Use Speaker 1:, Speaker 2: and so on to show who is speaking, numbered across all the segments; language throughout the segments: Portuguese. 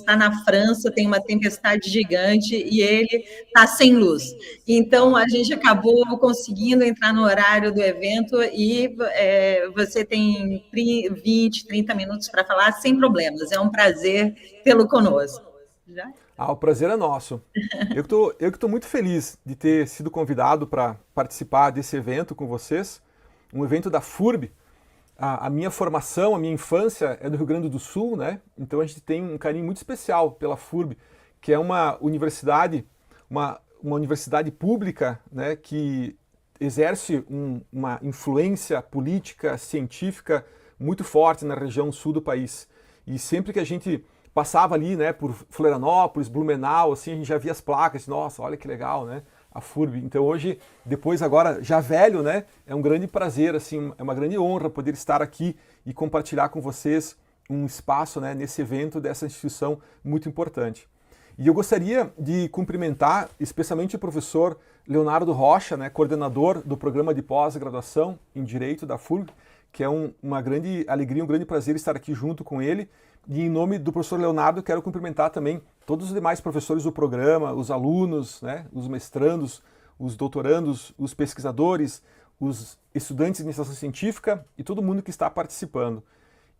Speaker 1: está na França, tem uma tempestade gigante e ele está sem luz. Então, a gente acabou conseguindo entrar no horário do evento e você tem 20, 30 minutos para falar sem problemas. É um prazer tê-lo conosco. Já?
Speaker 2: O prazer é nosso. Eu que estou muito feliz de ter sido convidado para participar desse evento com vocês, um evento da FURB. A minha formação, a minha infância é do Rio Grande do Sul, né? Então a gente tem um carinho muito especial pela FURB, que é uma universidade, uma universidade pública, né, que exerce uma influência política, científica muito forte na região sul do país. E sempre que a gente passava ali, né, por Florianópolis, Blumenau, assim, a gente já via as placas, nossa, olha que legal, né? A FURB. Então hoje, depois agora, já velho, né, é um grande prazer, assim, é uma grande honra poder estar aqui e compartilhar com vocês um espaço, né, nesse evento dessa instituição muito importante. E eu gostaria de cumprimentar especialmente o professor Leonardo Rocha, né, coordenador do programa de pós-graduação em Direito da FURB, que é uma grande alegria, um grande prazer estar aqui junto com ele. E em nome do professor Leonardo, quero cumprimentar também todos os demais professores do programa, os alunos, né, os mestrandos, os doutorandos, os pesquisadores, os estudantes de iniciação científica e todo mundo que está participando.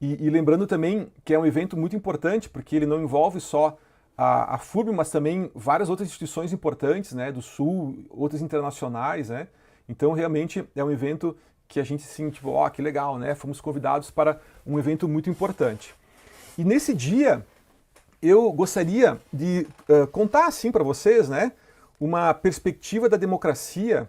Speaker 2: E lembrando também que é um evento muito importante, porque ele não envolve só a FURB, mas também várias outras instituições importantes, né, do Sul, outras internacionais, né? Então realmente é um evento que a gente assim, tipo, ó, que legal, né? Fomos convidados para um evento muito importante. E nesse dia, eu gostaria de contar assim para vocês, né, uma perspectiva da democracia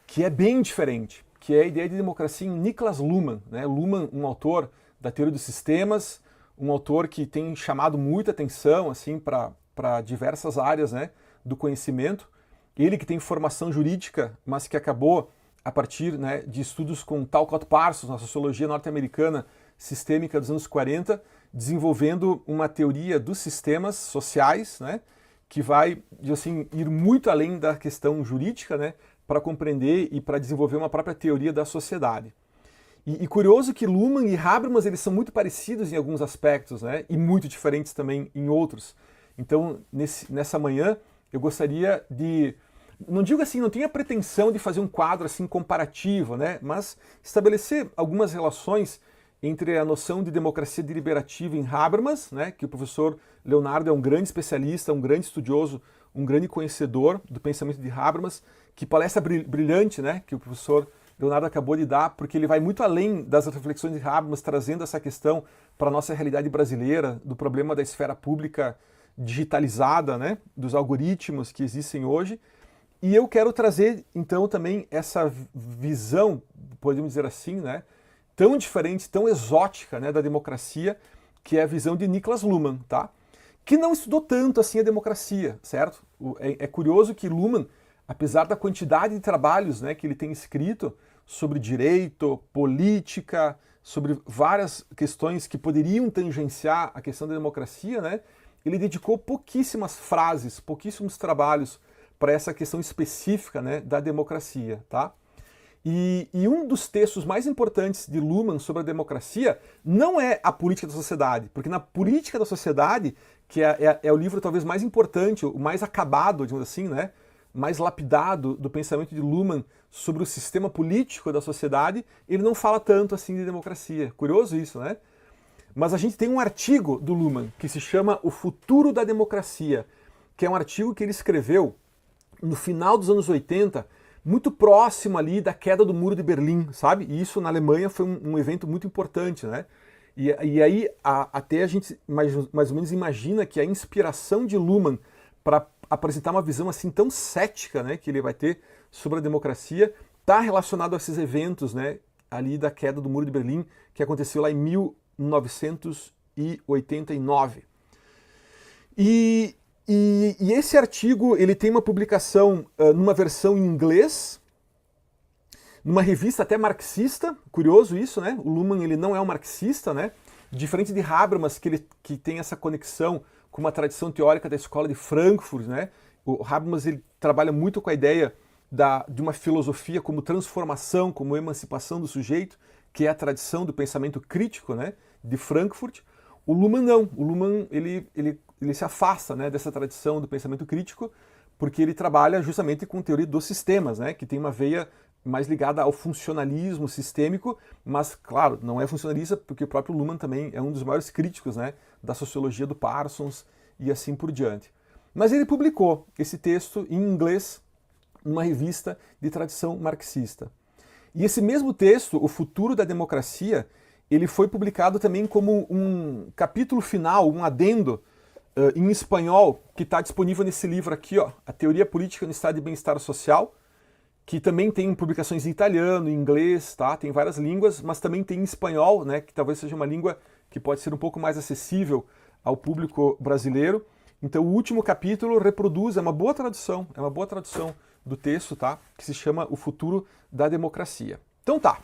Speaker 2: que é bem diferente, que é a ideia de democracia em Niklas Luhmann, né? Luhmann, um autor da teoria dos sistemas, um autor que tem chamado muita atenção assim para diversas áreas, né, do conhecimento. Ele que tem formação jurídica, mas que acabou a partir, né, de estudos com Talcott Parsons na sociologia norte-americana sistêmica dos anos 40, desenvolvendo uma teoria dos sistemas sociais, né, que vai assim, ir muito além da questão jurídica, né, para compreender e para desenvolver uma própria teoria da sociedade. E curioso que Luhmann e Habermas eles são muito parecidos em alguns aspectos, né, e muito diferentes também em outros. Então, nessa manhã, eu gostaria de, não digo assim, não tenho a pretensão de fazer um quadro assim comparativo, né, mas estabelecer algumas relações entre a noção de democracia deliberativa em Habermas, né, que o professor Leonardo é um grande especialista, um grande estudioso, um grande conhecedor do pensamento de Habermas, que palestra brilhante, né, que o professor Leonardo acabou de dar, porque ele vai muito além das reflexões de Habermas, trazendo essa questão para a nossa realidade brasileira, do problema da esfera pública digitalizada, né, dos algoritmos que existem hoje. E eu quero trazer, então, também essa visão, podemos dizer assim, né, tão diferente, tão exótica, né, da democracia, que é a visão de Niklas Luhmann, tá? Que não estudou tanto assim a democracia, certo? É curioso que Luhmann, apesar da quantidade de trabalhos, né, que ele tem escrito sobre direito, política, sobre várias questões que poderiam tangenciar a questão da democracia, né, ele dedicou pouquíssimas frases, pouquíssimos trabalhos para essa questão específica, né, da democracia, tá? E um dos textos mais importantes de Luhmann sobre a democracia não é a política da sociedade, porque na política da sociedade, que é o livro talvez mais importante, o mais acabado, digamos assim, né, mais lapidado do pensamento de Luhmann sobre o sistema político da sociedade, ele não fala tanto assim de democracia. Curioso isso, né? Mas a gente tem um artigo do Luhmann que se chama O Futuro da Democracia, que é um artigo que ele escreveu no final dos anos 80, muito próximo ali da queda do Muro de Berlim, sabe? E isso na Alemanha foi um evento muito importante, né? E aí até a gente mais ou menos imagina que a inspiração de Luhmann para apresentar uma visão assim tão cética, né, que ele vai ter sobre a democracia, está relacionado a esses eventos, né, ali da queda do Muro de Berlim, que aconteceu lá em 1989. E esse artigo ele tem uma publicação numa versão em inglês, numa revista até marxista, curioso isso, né? O Luhmann ele não é um marxista, né? Diferente de Habermas, que tem essa conexão com uma tradição teórica da escola de Frankfurt, né? O Habermas ele trabalha muito com a ideia de uma filosofia como transformação, como emancipação do sujeito, que é a tradição do pensamento crítico, né? De Frankfurt. O Luhmann não. O Luhmann ele ele se afasta, né, dessa tradição do pensamento crítico, porque ele trabalha justamente com teoria dos sistemas, né, que tem uma veia mais ligada ao funcionalismo sistêmico, mas, claro, não é funcionalista porque o próprio Luhmann também é um dos maiores críticos, né, da sociologia do Parsons e assim por diante. Mas ele publicou esse texto em inglês numa revista de tradição marxista. E esse mesmo texto, O Futuro da Democracia, ele foi publicado também como um capítulo final, um adendo em espanhol, que está disponível nesse livro aqui, ó, A Teoria Política no Estado de Bem-Estar Social, que também tem publicações em italiano, em inglês, tá? Tem várias línguas, mas também tem em espanhol, né, que talvez seja uma língua que pode ser um pouco mais acessível ao público brasileiro. Então o último capítulo reproduz, é uma boa tradução do texto, tá? Que se chama O Futuro da Democracia. Então tá.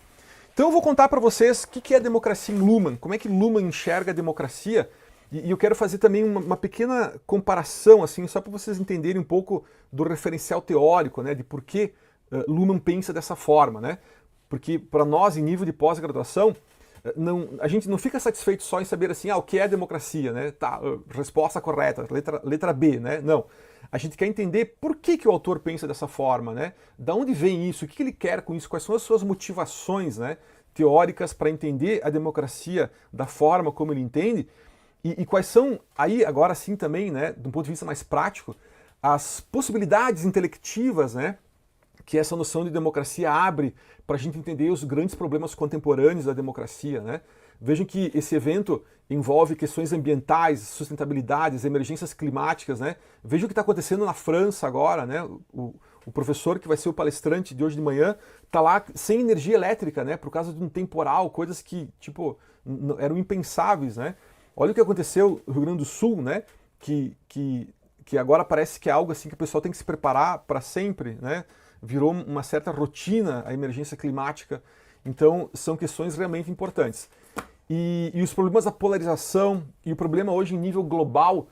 Speaker 2: Então eu vou contar para vocês o que é a democracia em Luhmann, como é que Luhmann enxerga a democracia, e eu quero fazer também uma pequena comparação, assim, só para vocês entenderem um pouco do referencial teórico, né, de por que Luhmann pensa dessa forma, né? Porque para nós, em nível de pós-graduação, a gente não fica satisfeito só em saber assim, o que é a democracia, né? Tá, resposta correta, letra B, né? Não. A gente quer entender por que o autor pensa dessa forma, né? Da onde vem isso? O que ele quer com isso? Quais são as suas motivações, né, teóricas para entender a democracia da forma como ele entende? E quais são, aí agora sim também, né, de um ponto de vista mais prático, as possibilidades intelectivas, né, que essa noção de democracia abre para a gente entender os grandes problemas contemporâneos da democracia, né? Vejam que esse evento envolve questões ambientais, sustentabilidades, emergências climáticas, né? Vejam o que está acontecendo na França agora, né? O professor que vai ser o palestrante de hoje de manhã está lá sem energia elétrica, né? Por causa de um temporal, coisas que, tipo, eram impensáveis, né? Olha o que aconteceu no Rio Grande do Sul, né? Que agora parece que é algo assim que o pessoal tem que se preparar para sempre, né? Virou uma certa rotina a emergência climática. Então, são questões realmente importantes. E os problemas da polarização e o problema hoje em nível global,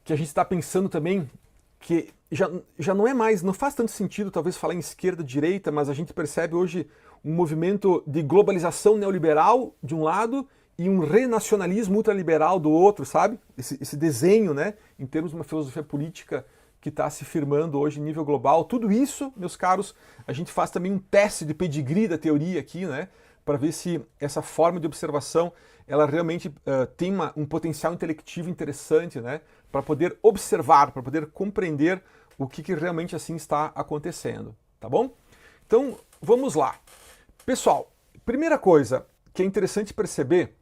Speaker 2: que a gente está pensando também, que já não é mais, não faz tanto sentido talvez falar em esquerda, direita, mas a gente percebe hoje um movimento de globalização neoliberal de um lado e um renacionalismo ultraliberal do outro, sabe? Esse desenho, né, em termos de uma filosofia política que está se firmando hoje em nível global. Tudo isso, meus caros, a gente faz também um teste de pedigree da teoria aqui, né, para ver se essa forma de observação ela realmente tem um potencial intelectivo interessante, né, para poder observar, para poder compreender o que realmente assim está acontecendo, tá bom? Então, vamos lá. Pessoal, primeira coisa que é interessante perceber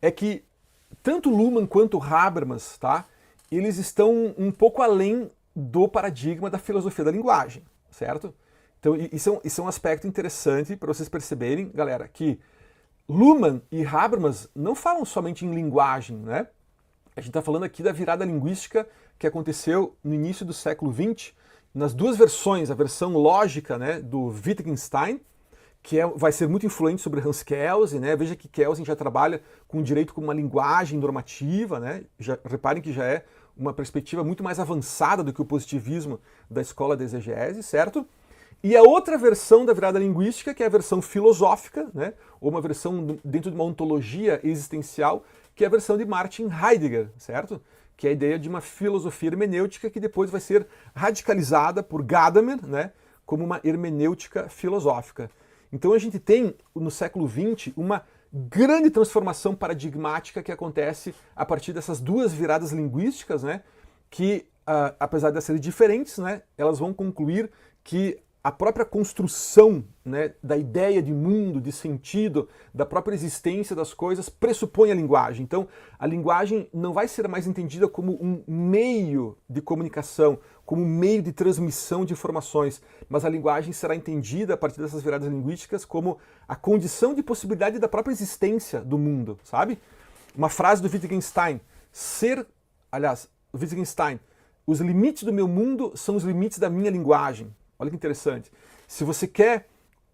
Speaker 2: é que tanto Luhmann quanto Habermas, tá, eles estão um pouco além do paradigma da filosofia da linguagem, certo? Então, isso é um aspecto interessante para vocês perceberem, galera, que Luhmann e Habermas não falam somente em linguagem, né? A gente está falando aqui da virada linguística que aconteceu no início do século XX, nas duas versões, a versão lógica, né, do Wittgenstein, que vai ser muito influente sobre Hans Kelsen, né? Veja que Kelsen já trabalha com o direito como uma linguagem normativa, né? Reparem que já é uma perspectiva muito mais avançada do que o positivismo da escola da exegese, certo? E a outra versão da virada linguística, que é a versão filosófica, né? Ou uma versão dentro de uma ontologia existencial, que é a versão de Martin Heidegger, certo? Que é a ideia de uma filosofia hermenêutica que depois vai ser radicalizada por Gadamer, né? Como uma hermenêutica filosófica. Então a gente tem, no século XX, uma grande transformação paradigmática que acontece a partir dessas duas viradas linguísticas, né, que, apesar de serem diferentes, né, elas vão concluir que a própria construção, né, da ideia de mundo, de sentido, da própria existência das coisas pressupõe a linguagem. Então, a linguagem não vai ser mais entendida como um meio de comunicação, como um meio de transmissão de informações, mas a linguagem será entendida a partir dessas viradas linguísticas como a condição de possibilidade da própria existência do mundo, sabe? Uma frase do Wittgenstein, Wittgenstein, os limites do meu mundo são os limites da minha linguagem. Olha que interessante. Se você quer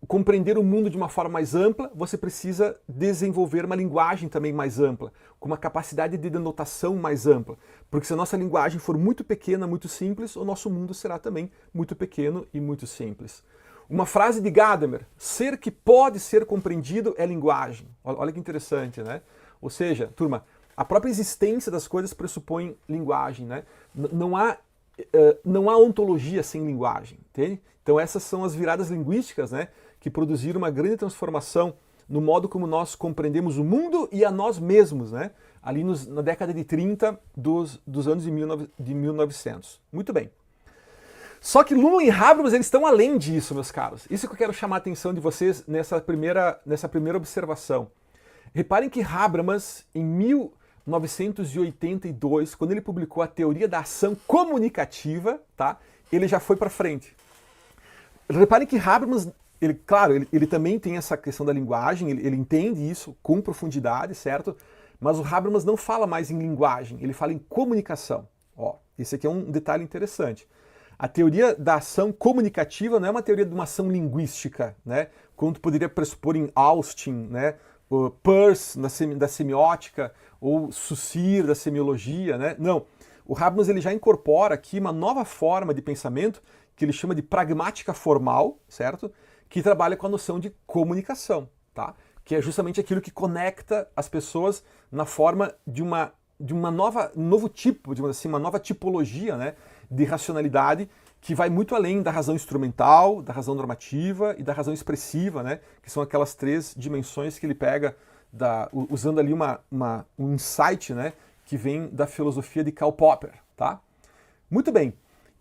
Speaker 2: compreender o mundo de uma forma mais ampla, você precisa desenvolver uma linguagem também mais ampla, com uma capacidade de denotação mais ampla. Porque se a nossa linguagem for muito pequena, muito simples, o nosso mundo será também muito pequeno e muito simples. Uma frase de Gadamer, ser que pode ser compreendido é linguagem. Olha que interessante, né? Ou seja, turma, a própria existência das coisas pressupõe linguagem, né? Não há ontologia sem linguagem, entende? Então essas são as viradas linguísticas, né, que produziram uma grande transformação no modo como nós compreendemos o mundo e a nós mesmos, né? Ali na década de 30 dos anos de 1900. Muito bem. Só que Luhmann e Habermas, eles estão além disso, meus caros. Isso que eu quero chamar a atenção de vocês nessa primeira observação. Reparem que Habermas, em 1982, quando ele publicou a teoria da ação comunicativa, tá? Ele já foi para frente. Reparem que Habermas, ele também tem essa questão da linguagem, ele entende isso com profundidade, certo? Mas o Habermas não fala mais em linguagem, ele fala em comunicação. Ó, esse aqui é um detalhe interessante. A teoria da ação comunicativa não é uma teoria de uma ação linguística, né? Como tu poderia pressupor em Austin, né? O Peirce da semiótica, ou Saussure da semiologia, né? Não. O Habermas ele já incorpora aqui uma nova forma de pensamento que ele chama de pragmática formal, certo? Que trabalha com a noção de comunicação, tá? Que é justamente aquilo que conecta as pessoas na forma de novo tipo, digamos assim, uma nova tipologia, né, de racionalidade que vai muito além da razão instrumental, da razão normativa e da razão expressiva, né, que são aquelas três dimensões que ele pega usando ali um insight, né, que vem da filosofia de Karl Popper, tá? Muito bem.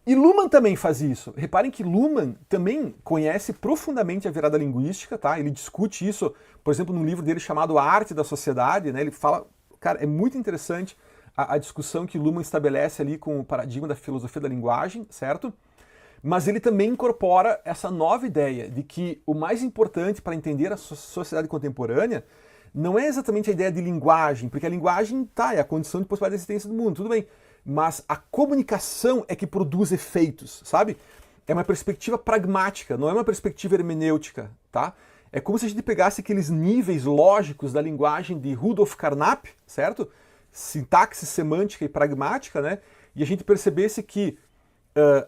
Speaker 2: E Luhmann também faz isso. Reparem que Luhmann também conhece profundamente a virada linguística, tá? Ele discute isso, por exemplo, num livro dele chamado A Arte da Sociedade, né? Ele fala, cara, é muito interessante a discussão que Luhmann estabelece ali com o paradigma da filosofia da linguagem, certo? Mas ele também incorpora essa nova ideia de que o mais importante para entender a sociedade contemporânea não é exatamente a ideia de linguagem, porque a linguagem é a condição de possibilidade de existência do mundo, tudo bem. Mas a comunicação é que produz efeitos, sabe? É uma perspectiva pragmática, não é uma perspectiva hermenêutica, tá? É como se a gente pegasse aqueles níveis lógicos da linguagem de Rudolf Carnap, certo? Sintaxe semântica e pragmática, né? E a gente percebesse que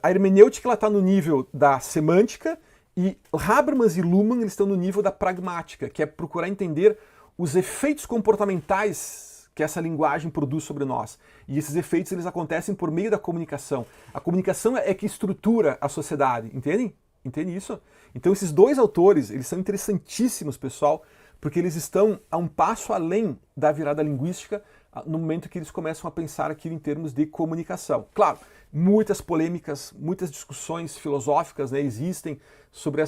Speaker 2: a hermenêutica está no nível da semântica e Habermas e Luhmann eles estão no nível da pragmática, que é procurar entender os efeitos comportamentais que essa linguagem produz sobre nós. E esses efeitos eles acontecem por meio da comunicação. A comunicação é que estrutura a sociedade, entendem? Entende isso? Então esses dois autores, eles são interessantíssimos, pessoal, porque eles estão a um passo além da virada linguística no momento que eles começam a pensar aquilo em termos de comunicação. Claro, muitas polêmicas, muitas discussões filosóficas, né, existem sobre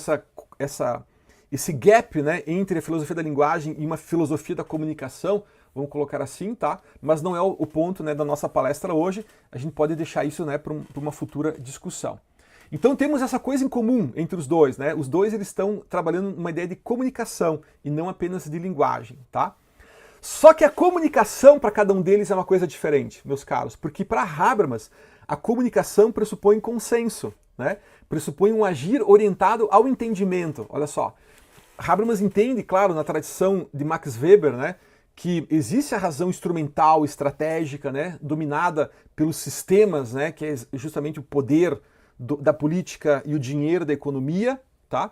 Speaker 2: esse gap, né, entre a filosofia da linguagem e uma filosofia da comunicação, vamos colocar assim, tá? Mas não é o ponto, né, da nossa palestra hoje. A gente pode deixar isso, né, para uma futura discussão. Então temos essa coisa em comum entre os dois, né? Os dois eles estão trabalhando uma ideia de comunicação e não apenas de linguagem, tá? Só que a comunicação para cada um deles é uma coisa diferente, meus caros, porque para Habermas a comunicação pressupõe consenso, né? Pressupõe um agir orientado ao entendimento. Olha só, Habermas entende, claro, na tradição de Max Weber, né, que existe a razão instrumental, estratégica, né, dominada pelos sistemas, né, que é justamente o poder da política e o dinheiro da economia, tá?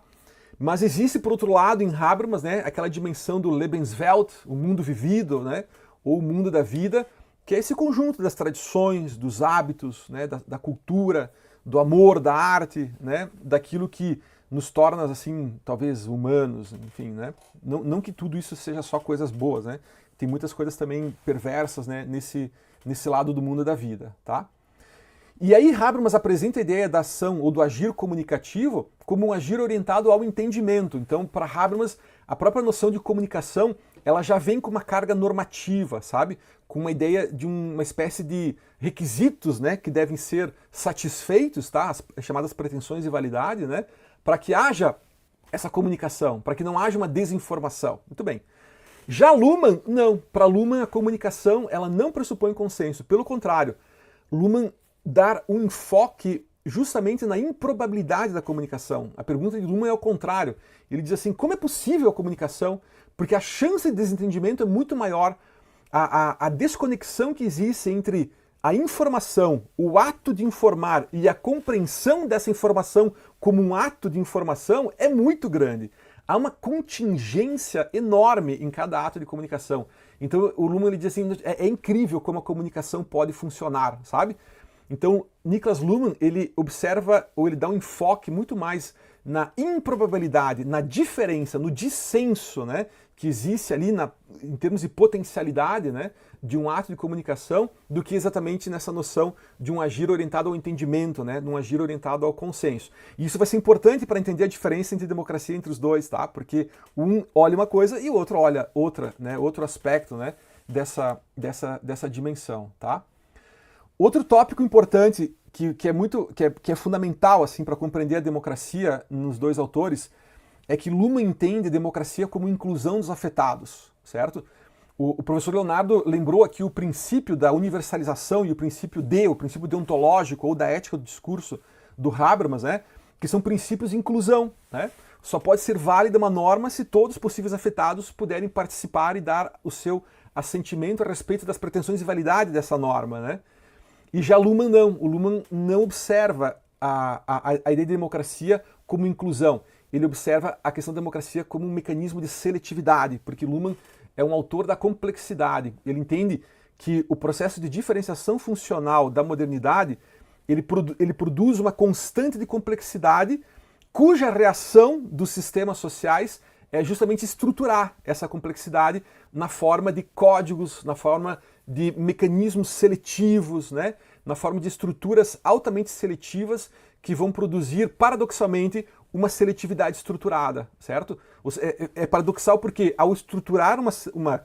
Speaker 2: Mas existe, por outro lado, em Habermas, né, aquela dimensão do Lebenswelt, o mundo vivido, né, ou o mundo da vida, que é esse conjunto das tradições, dos hábitos, né, da cultura, do amor, da arte, né, daquilo que nos torna, assim, talvez humanos, enfim, né? Não que tudo isso seja só coisas boas, né? Tem muitas coisas também perversas, né, nesse lado do mundo da vida, tá? E aí Habermas apresenta a ideia da ação ou do agir comunicativo como um agir orientado ao entendimento. Então, para Habermas, a própria noção de comunicação, ela já vem com uma carga normativa, sabe? Com uma ideia de uma espécie de requisitos, né, que devem ser satisfeitos, tá? As chamadas pretensões de validade, né? Para que haja essa comunicação, para que não haja uma desinformação. Muito bem. Já Luhmann, não. Para Luhmann, a comunicação ela não pressupõe consenso. Pelo contrário, Luhmann dá um enfoque justamente na improbabilidade da comunicação. A pergunta de Luhmann é o contrário. Ele diz assim, como é possível a comunicação? Porque a chance de desentendimento é muito maior. A desconexão que existe entre a informação, o ato de informar e a compreensão dessa informação como um ato de informação é muito grande. Há uma contingência enorme em cada ato de comunicação. Então o Luhmann ele diz assim, é incrível como a comunicação pode funcionar, sabe? Então Niklas Luhmann ele observa ou ele dá um enfoque muito mais na improbabilidade, na diferença, no dissenso, né, que existe ali em termos de potencialidade, né, de um ato de comunicação, do que exatamente nessa noção de um agir orientado ao entendimento, né, de um agir orientado ao consenso. E isso vai ser importante para entender a diferença entre democracia entre os dois, tá? Porque um olha uma coisa e o outro olha outra, né, outro aspecto, né, dessa dimensão, tá? Outro tópico importante que é fundamental assim para compreender a democracia nos dois autores é que Luhmann entende a democracia como inclusão dos afetados, certo? O professor Leonardo lembrou aqui o princípio da universalização e o princípio deontológico ou da ética do discurso do Habermas, né? Que são princípios de inclusão, né? Só pode ser válida uma norma se todos os possíveis afetados puderem participar e dar o seu assentimento a respeito das pretensões de validade dessa norma, né? E já Luhmann não. O Luhmann não observa a ideia de democracia como inclusão. Ele observa a questão da democracia como um mecanismo de seletividade, porque Luhmann é um autor da complexidade. Ele entende que o processo de diferenciação funcional da modernidade ele produz uma constante de complexidade cuja reação dos sistemas sociais é justamente estruturar essa complexidade na forma de códigos, na forma de mecanismos seletivos, né? Na forma de estruturas altamente seletivas que vão produzir, paradoxalmente, uma seletividade estruturada, certo? É paradoxal porque ao estruturar uma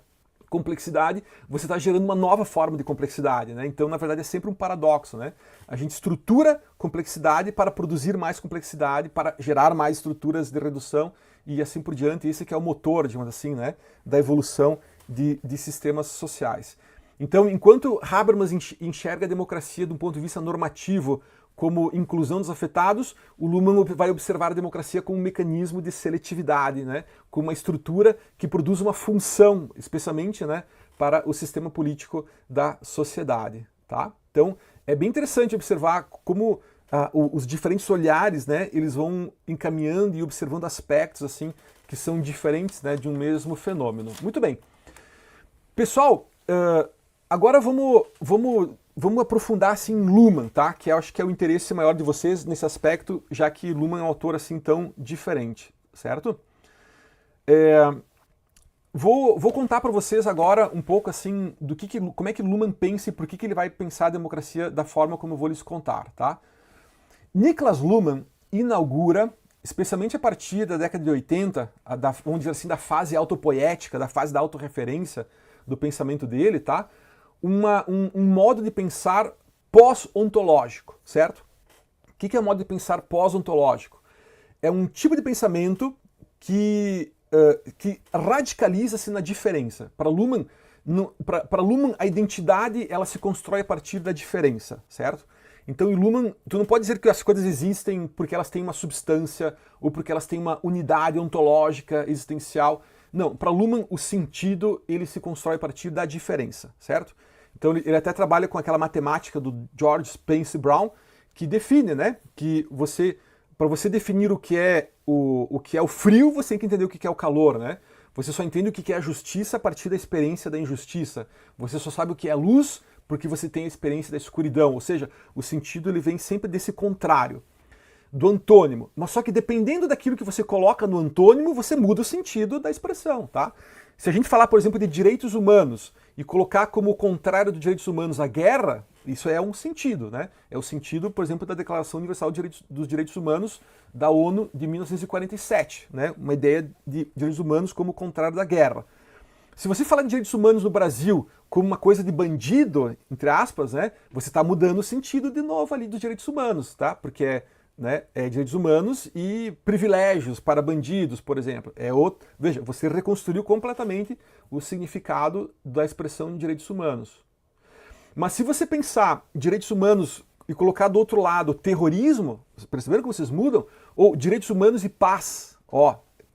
Speaker 2: complexidade, você está gerando uma nova forma de complexidade, né? Então, na verdade, é sempre um paradoxo, né? A gente estrutura complexidade para produzir mais complexidade, para gerar mais estruturas de redução e assim por diante. Esse que é o motor, digamos assim, né? Da evolução de sistemas sociais. Então, enquanto Habermas enxerga a democracia de um ponto de vista normativo como inclusão dos afetados, o Luhmann vai observar a democracia como um mecanismo de seletividade, né? Como uma estrutura que produz uma função, especialmente, né, para o sistema político da sociedade. Tá? Então, é bem interessante observar como os diferentes olhares, né, eles vão encaminhando e observando aspectos assim que são diferentes, né, de um mesmo fenômeno. Muito bem. Pessoal, agora vamos aprofundar assim em Luhmann, tá? Que eu acho que é o interesse maior de vocês nesse aspecto, já que Luhmann é um autor assim tão diferente, certo? Vou contar para vocês agora um pouco assim do como é que Luhmann pensa e por que ele vai pensar a democracia da forma como eu vou lhes contar, tá? Niklas Luhmann inaugura, especialmente a partir da década de 80, vamos dizer assim, da fase autopoética, da fase da autorreferência do pensamento dele, tá? Um modo de pensar pós-ontológico, certo? O que é o modo de pensar pós-ontológico? É um tipo de pensamento que radicaliza-se na diferença. Para Luhmann, a identidade ela se constrói a partir da diferença, certo? Então, em Luhmann, tu não pode dizer que as coisas existem porque elas têm uma substância ou porque elas têm uma unidade ontológica existencial. Não, para Luhmann o sentido ele se constrói a partir da diferença, certo? Então ele até trabalha com aquela matemática do George Spence Brown que define, né, que para você definir o que é o frio, você tem que entender o que é o calor, né? Você só entende o que é a justiça a partir da experiência da injustiça. Você só sabe o que é luz porque você tem a experiência da escuridão. Ou seja, o sentido ele vem sempre desse contrário, do antônimo. Mas só que dependendo daquilo que você coloca no antônimo, você muda o sentido da expressão, tá? Se a gente falar, por exemplo, de direitos humanos e colocar como contrário dos direitos humanos a guerra, isso é um sentido, né? É o sentido, por exemplo, da Declaração Universal dos Direitos Humanos da ONU de 1947, né? Uma ideia de direitos humanos como contrário da guerra. Se você falar de direitos humanos no Brasil como uma coisa de bandido, entre aspas, né? Você está mudando o sentido de novo ali dos direitos humanos, tá? Porque é direitos humanos e privilégios para bandidos, por exemplo. Veja, você reconstruiu completamente o significado da expressão de direitos humanos. Mas se você pensar direitos humanos e colocar do outro lado terrorismo, perceberam como vocês mudam? Ou direitos humanos e paz,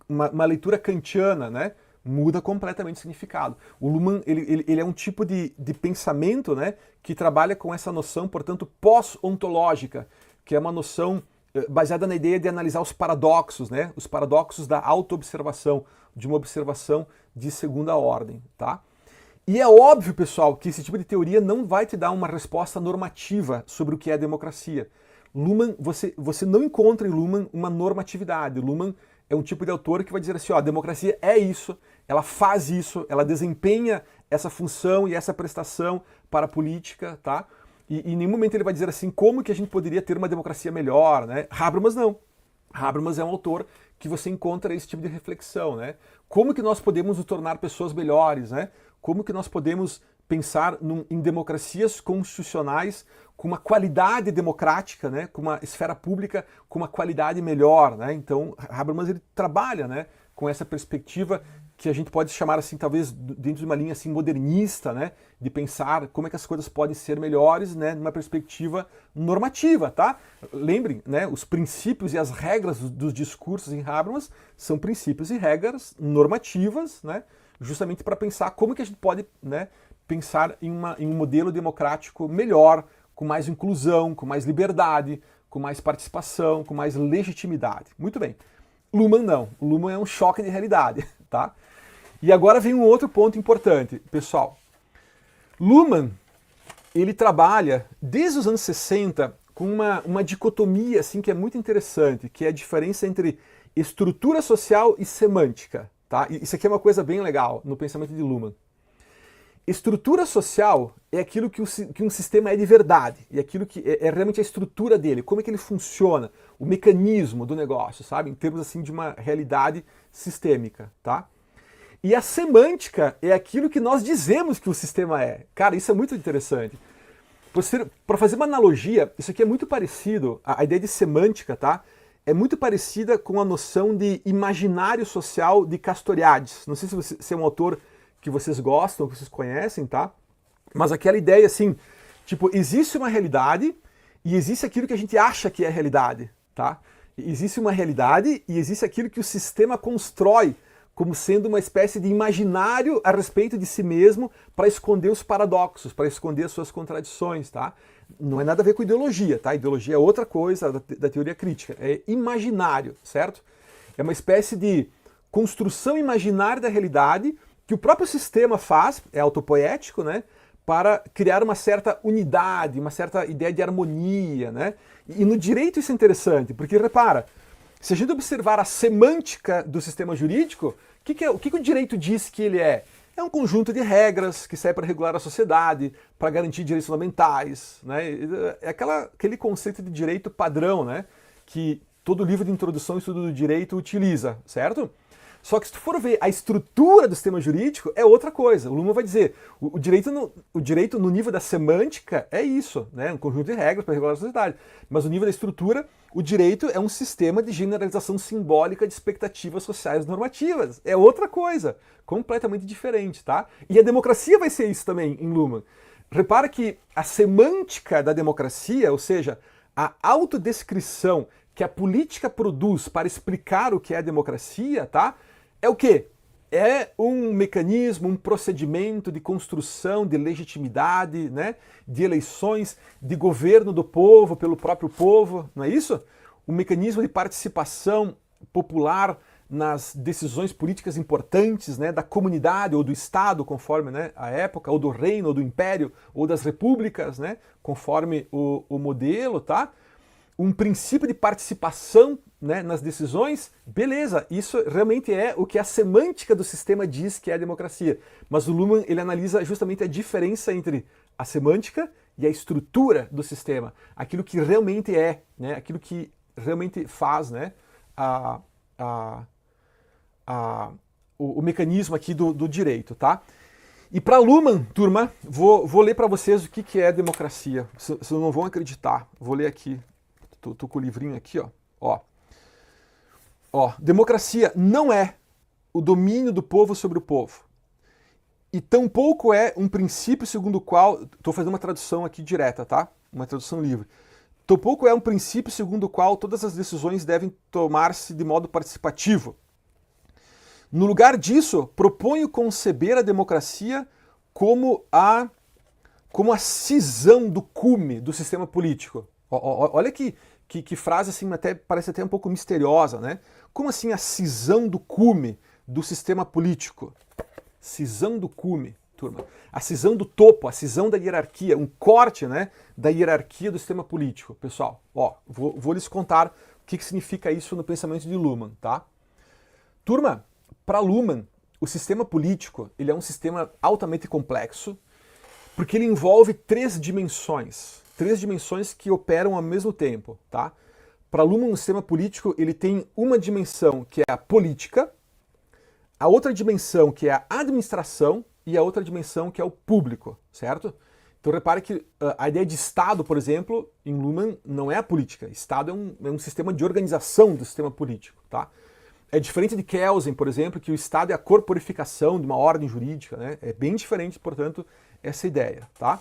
Speaker 2: uma leitura kantiana, né? Muda completamente o significado. O Luhmann ele é um tipo de pensamento, né, que trabalha com essa noção, portanto, pós-ontológica, que é uma noção baseada na ideia de analisar os paradoxos, né? Os paradoxos da auto-observação, de uma observação de segunda ordem, tá? E é óbvio, pessoal, que esse tipo de teoria não vai te dar uma resposta normativa sobre o que é democracia. Luhmann, você não encontra em Luhmann uma normatividade. Luhmann é um tipo de autor que vai dizer assim, ó, a democracia é isso, ela faz isso, ela desempenha essa função e essa prestação para a política, tá? E em nenhum momento ele vai dizer assim, como que a gente poderia ter uma democracia melhor, né? Habermas não. Habermas é um autor que você encontra esse tipo de reflexão, né? Como que nós podemos nos tornar pessoas melhores, né? Como que nós podemos pensar em democracias constitucionais com uma qualidade democrática, né? Com uma esfera pública com uma qualidade melhor, né? Então, Habermas ele trabalha, né? Com essa perspectiva que a gente pode chamar assim, talvez dentro de uma linha assim modernista, né, de pensar como é que as coisas podem ser melhores, né, numa perspectiva normativa, tá? Lembrem, né, os princípios e as regras dos discursos em Habermas são princípios e regras normativas, né, justamente para pensar como que a gente pode, né, pensar em um modelo democrático melhor, com mais inclusão, com mais liberdade, com mais participação, com mais legitimidade. Muito bem. Luhmann não. Luhmann é um choque de realidade, tá? E agora vem um outro ponto importante, pessoal. Luhmann, ele trabalha desde os anos 60 com uma dicotomia assim, que é muito interessante, que é a diferença entre estrutura social e semântica. Tá? E isso aqui é uma coisa bem legal no pensamento de Luhmann. Estrutura social é aquilo que um sistema é de verdade, e aquilo que é realmente a estrutura dele, como é que ele funciona, o mecanismo do negócio, sabe? Em termos assim de uma realidade sistêmica, tá? E a semântica é aquilo que nós dizemos que o sistema é. Cara, isso é muito interessante. Para fazer uma analogia, isso aqui é muito parecido, a ideia de semântica, tá? É muito parecida com a noção de imaginário social de Castoriadis. Não sei se é um autor que vocês gostam, que vocês conhecem, tá? Mas aquela ideia assim, tipo, existe uma realidade e existe aquilo que a gente acha que é a realidade, tá? Existe uma realidade e existe aquilo que o sistema constrói como sendo uma espécie de imaginário a respeito de si mesmo para esconder os paradoxos, para esconder as suas contradições, tá? Não é nada a ver com ideologia, tá? Ideologia é outra coisa da teoria crítica, é imaginário, certo? É uma espécie de construção imaginária da realidade que o próprio sistema faz, é autopoético, né? Para criar uma certa unidade, uma certa ideia de harmonia, né? E no direito isso é interessante, porque repara, se a gente observar a semântica do sistema jurídico, o que o direito diz que ele é? É um conjunto de regras que serve para regular a sociedade, para garantir direitos fundamentais, né? É aquele conceito de direito padrão, né? Que todo livro de introdução ao estudo do direito utiliza, certo? Só que se tu for ver a estrutura do sistema jurídico, é outra coisa. O Luhmann vai dizer, o direito no nível da semântica é isso, né? Um conjunto de regras para regular a sociedade. Mas no nível da estrutura, o direito é um sistema de generalização simbólica de expectativas sociais normativas. É outra coisa, completamente diferente, tá? E a democracia vai ser isso também em Luhmann. Repara que a semântica da democracia, ou seja, a autodescrição que a política produz para explicar o que é a democracia, tá? É o quê? É um mecanismo, um procedimento de construção de legitimidade, né? De eleições, de governo do povo, pelo próprio povo, não é isso? Um mecanismo de participação popular nas decisões políticas importantes, né? Da comunidade ou do Estado, conforme, né, a época, ou do reino, ou do império, ou das repúblicas, né? Conforme o modelo, tá? Um princípio de participação, né, nas decisões, beleza, isso realmente é o que a semântica do sistema diz que é a democracia. Mas o Luhmann, ele analisa justamente a diferença entre a semântica e a estrutura do sistema, aquilo que realmente é, né, aquilo que realmente faz, né, o mecanismo aqui do direito, tá? E para Luhmann, turma, vou ler para vocês o que é democracia. Vocês não vão acreditar. Vou ler aqui. Tô com o livrinho aqui, ó. Democracia não é o domínio do povo sobre o povo. E tampouco é um princípio segundo o qual... Estou fazendo uma tradução aqui direta, tá? Uma tradução livre. Tampouco é um princípio segundo o qual todas as decisões devem tomar-se de modo participativo. No lugar disso, proponho conceber a democracia como a cisão do cume do sistema político. Olha que frase assim, parece até um pouco misteriosa, né? Como assim a cisão do cume do sistema político? Cisão do cume. turma? A cisão do topo, a cisão da hierarquia, um corte, né, da hierarquia do sistema político. Pessoal, ó, vou lhes contar o que significa isso no pensamento de Luhmann, tá? Turma, para Luhmann, o sistema político ele é um sistema altamente complexo, porque ele envolve três dimensões que operam ao mesmo tempo, tá? Para Luhmann, o sistema político ele tem uma dimensão que é a política, a outra dimensão que é a administração e a outra dimensão que é o público, certo? Então repare que a ideia de Estado, por exemplo, em Luhmann não é a política. Estado é um sistema de organização do sistema político, tá? É diferente de Kelsen, por exemplo, que o Estado é a corporificação de uma ordem jurídica, né? É bem diferente, portanto, essa ideia, tá?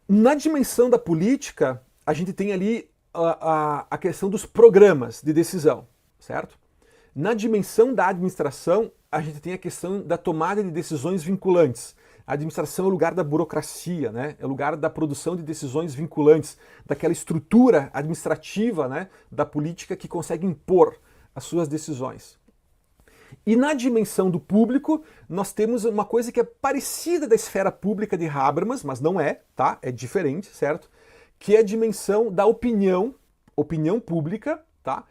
Speaker 2: Na dimensão da política, a gente tem ali a questão dos programas de decisão, certo? Na dimensão da administração, a gente tem a questão da tomada de decisões vinculantes. A administração é o lugar da burocracia, né? É o lugar da produção de decisões vinculantes, daquela estrutura administrativa, né, da política que consegue impor as suas decisões. E na dimensão do público, nós temos uma coisa que é parecida da esfera pública de Habermas, mas não é, tá? É diferente, certo? Que é a dimensão da opinião pública, tá?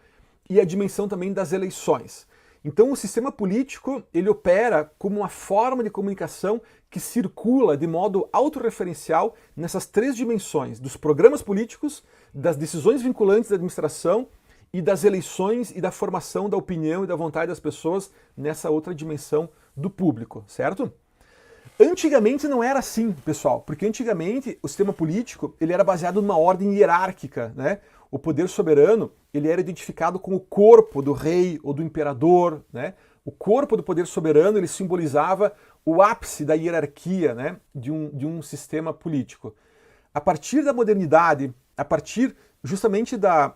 Speaker 2: E a dimensão também das eleições. Então o sistema político, ele opera como uma forma de comunicação que circula de modo autorreferencial nessas três dimensões, dos programas políticos, das decisões vinculantes da administração e das eleições e da formação da opinião e da vontade das pessoas nessa outra dimensão do público, certo? Antigamente não era assim, pessoal, porque antigamente o sistema político ele era baseado numa ordem hierárquica, né? O poder soberano ele era identificado com o corpo do rei ou do imperador, né? O corpo do poder soberano ele simbolizava o ápice da hierarquia, né? de um sistema político. A partir da modernidade, a partir justamente da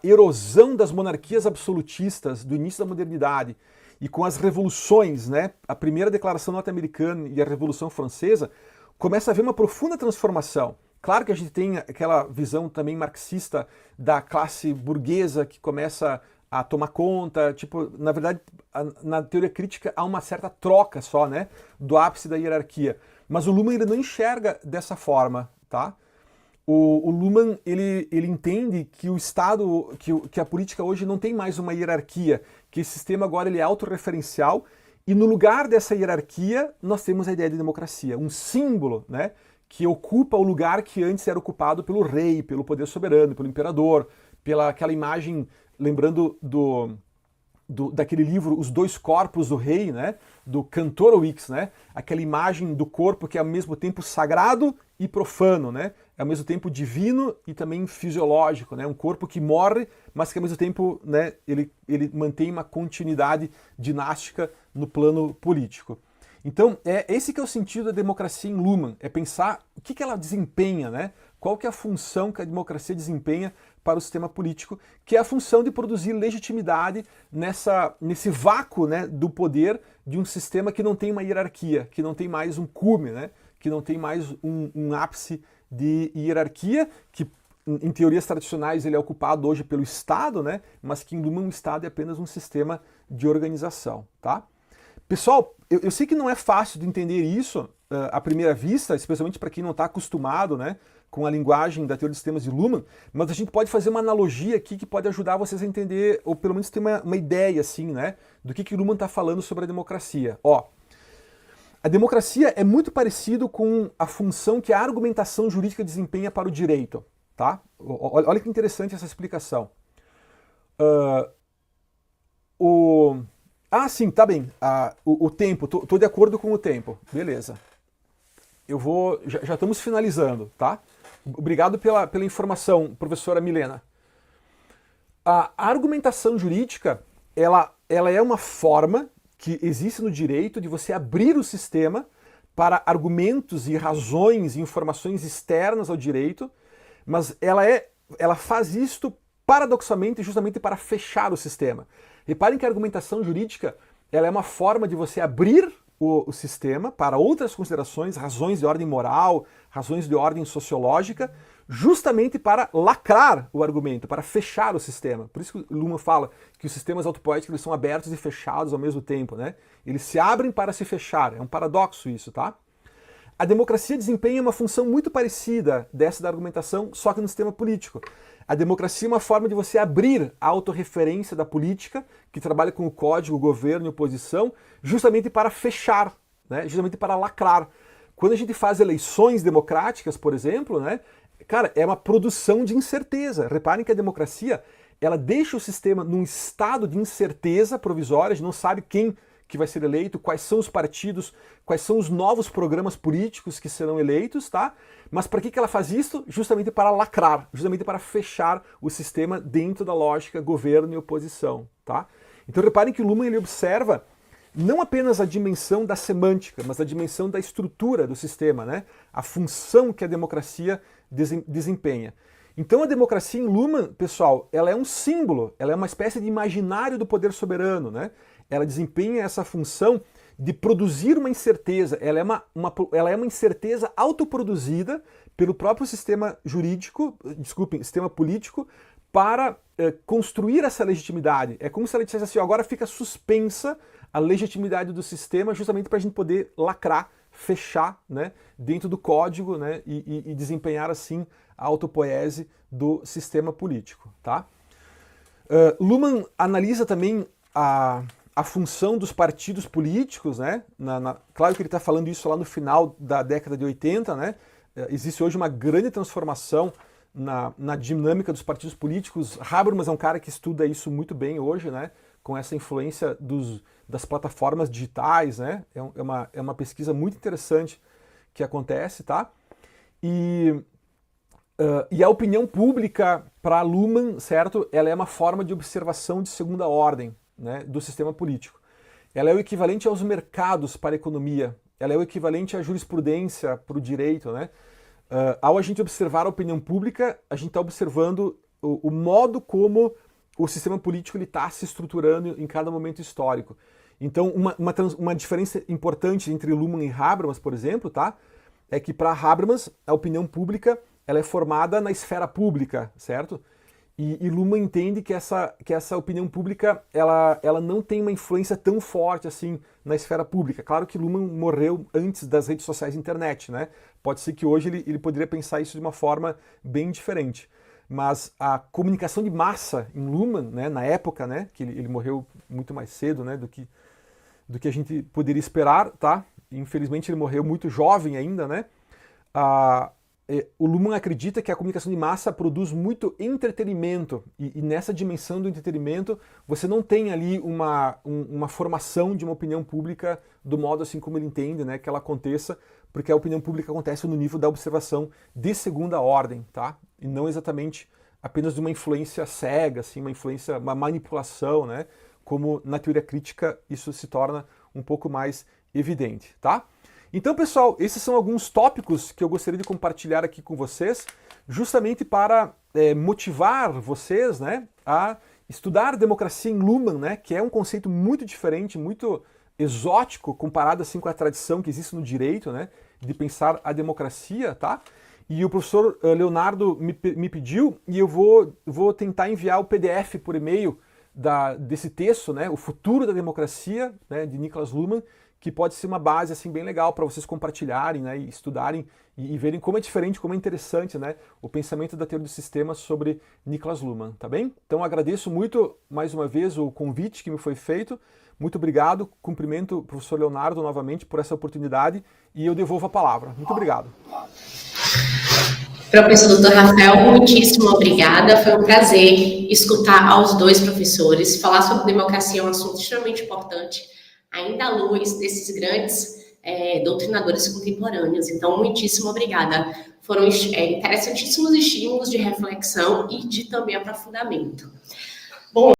Speaker 2: erosão das monarquias absolutistas do início da modernidade e com as revoluções, né, a primeira declaração norte-americana e a Revolução Francesa, começa a haver uma profunda transformação. Claro que a gente tem aquela visão também marxista da classe burguesa que começa a tomar conta, tipo, na verdade, na teoria crítica há uma certa troca só, né, do ápice da hierarquia. Mas o Luhmann ele não enxerga dessa forma, tá? O Luhmann ele entende que o Estado, que a política hoje não tem mais uma hierarquia, que esse sistema agora ele é autorreferencial e no lugar dessa hierarquia nós temos a ideia de democracia, um símbolo, né, que ocupa o lugar que antes era ocupado pelo rei, pelo poder soberano, pelo imperador, pela aquela imagem, lembrando daquele livro Os Dois Corpos do Rei, né, do Kantorowicz, né, aquela imagem do corpo que é ao mesmo tempo sagrado e profano, né, é ao mesmo tempo divino e também fisiológico, né, um corpo que morre, mas que ao mesmo tempo, né, ele mantém uma continuidade dinástica no plano político. Então, esse que é o sentido da democracia em Luhmann, é pensar o que ela desempenha, né? Qual que é a função que a democracia desempenha para o sistema político, que é a função de produzir legitimidade nesse vácuo, né, do poder de um sistema que não tem uma hierarquia, que não tem mais um cume, né? Que não tem mais um ápice de hierarquia, que em teorias tradicionais ele é ocupado hoje pelo Estado, né? Mas que em Luhmann o Estado é apenas um sistema de organização, tá? Pessoal, eu sei que não é fácil de entender isso à primeira vista, especialmente para quem não está acostumado, né, com a linguagem da teoria de sistemas de Luhmann, mas a gente pode fazer uma analogia aqui que pode ajudar vocês a entender, ou pelo menos ter uma ideia assim, né, do que Luhmann está falando sobre a democracia. Ó, a democracia é muito parecido com a função que a argumentação jurídica desempenha para o direito, tá? Olha que interessante essa explicação. Ah, sim, tá bem. O tempo, tô de acordo com o tempo. Beleza. Já estamos finalizando, tá? Obrigado pela informação, professora Milena. A argumentação jurídica, ela é uma forma que existe no direito de você abrir o sistema para argumentos e razões e informações externas ao direito, mas ela faz isto paradoxalmente justamente para fechar o sistema. Reparem que a argumentação jurídica ela é uma forma de você abrir o sistema para outras considerações, razões de ordem moral, razões de ordem sociológica, justamente para lacrar o argumento, para fechar o sistema. Por isso que o Luhmann fala que os sistemas autopoéticos eles são abertos e fechados ao mesmo tempo, né? Eles se abrem para se fechar. É um paradoxo isso, tá? A democracia desempenha uma função muito parecida dessa da argumentação, só que no sistema político. A democracia é uma forma de você abrir a autorreferência da política, que trabalha com o código, governo e oposição, justamente para fechar, né? Justamente para lacrar. Quando a gente faz eleições democráticas, por exemplo, né? Cara, é uma produção de incerteza. Reparem que a democracia, ela deixa o sistema num estado de incerteza provisória, a gente não sabe quem que vai ser eleito, quais são os partidos, quais são os novos programas políticos que serão eleitos, tá? Mas para que ela faz isso? Justamente para lacrar, justamente para fechar o sistema dentro da lógica governo e oposição, tá? Então reparem que o Luhmann ele observa não apenas a dimensão da semântica, mas a dimensão da estrutura do sistema, né? A função que a democracia desempenha. Então a democracia em Luhmann, pessoal, ela é um símbolo, ela é uma espécie de imaginário do poder soberano, né? Ela desempenha essa função de produzir uma incerteza, ela é uma incerteza autoproduzida pelo próprio sistema jurídico, sistema político, para construir essa legitimidade. É como se ela dissesse assim, agora fica suspensa a legitimidade do sistema justamente para a gente poder lacrar, fechar, né, dentro do código, né, e desempenhar assim a autopoiese do sistema político. Tá? Luhmann analisa também a função dos partidos políticos, né? Claro que ele está falando isso lá no final da década de 80, né? Existe hoje uma grande transformação na dinâmica dos partidos políticos. Habermas é um cara que estuda isso muito bem hoje, né? Com essa influência das plataformas digitais, né? É uma pesquisa muito interessante que acontece, tá? E a opinião pública para Luhmann, certo? Ela é uma forma de observação de segunda ordem, né, do sistema político. Ela é o equivalente aos mercados para a economia, ela é o equivalente à jurisprudência para o direito, né? Ao a gente observar a opinião pública, a gente está observando o modo como o sistema político está se estruturando em cada momento histórico. Então, uma diferença importante entre Luhmann e Habermas, por exemplo, tá? É que para Habermas, a opinião pública ela é formada na esfera pública, certo? E Luhmann entende que essa opinião pública ela não tem uma influência tão forte assim na esfera pública. Claro que Luhmann morreu antes das redes sociais e internet, né? Pode ser que hoje ele poderia pensar isso de uma forma bem diferente. Mas a comunicação de massa em Luhmann, né, na época, né, que ele morreu muito mais cedo, né, do que a gente poderia esperar, tá? Infelizmente ele morreu muito jovem ainda, né? O Luhmann acredita que a comunicação de massa produz muito entretenimento e nessa dimensão do entretenimento você não tem ali uma formação de uma opinião pública do modo assim como ele entende, né, que ela aconteça, porque a opinião pública acontece no nível da observação de segunda ordem, tá? E não exatamente apenas de uma influência cega, assim, uma manipulação, né? Como na teoria crítica isso se torna um pouco mais evidente, tá? Então, pessoal, esses são alguns tópicos que eu gostaria de compartilhar aqui com vocês, justamente para motivar vocês, né, a estudar democracia em Luhmann, né, que é um conceito muito diferente, muito exótico, comparado assim com a tradição que existe no direito, né, de pensar a democracia, tá? E o professor Leonardo me pediu, e eu vou tentar enviar o PDF por e-mail desse texto, né, O Futuro da Democracia, né, de Niklas Luhmann, que pode ser uma base assim bem legal para vocês compartilharem, né, e estudarem e verem como é diferente, como é interessante, né, o pensamento da teoria do sistema sobre Niklas Luhmann, tá bem? Então agradeço muito mais uma vez o convite que me foi feito, muito obrigado, cumprimento o professor Leonardo novamente por essa oportunidade e eu devolvo a palavra. Muito obrigado.
Speaker 3: Professor Dr. Rafael, muitíssimo obrigada. Foi um prazer escutar aos dois professores. Falar sobre democracia é um assunto extremamente importante, ainda à luz desses grandes doutrinadores contemporâneos. Então, muitíssimo obrigada. Foram interessantíssimos estímulos de reflexão e de também aprofundamento. Bom,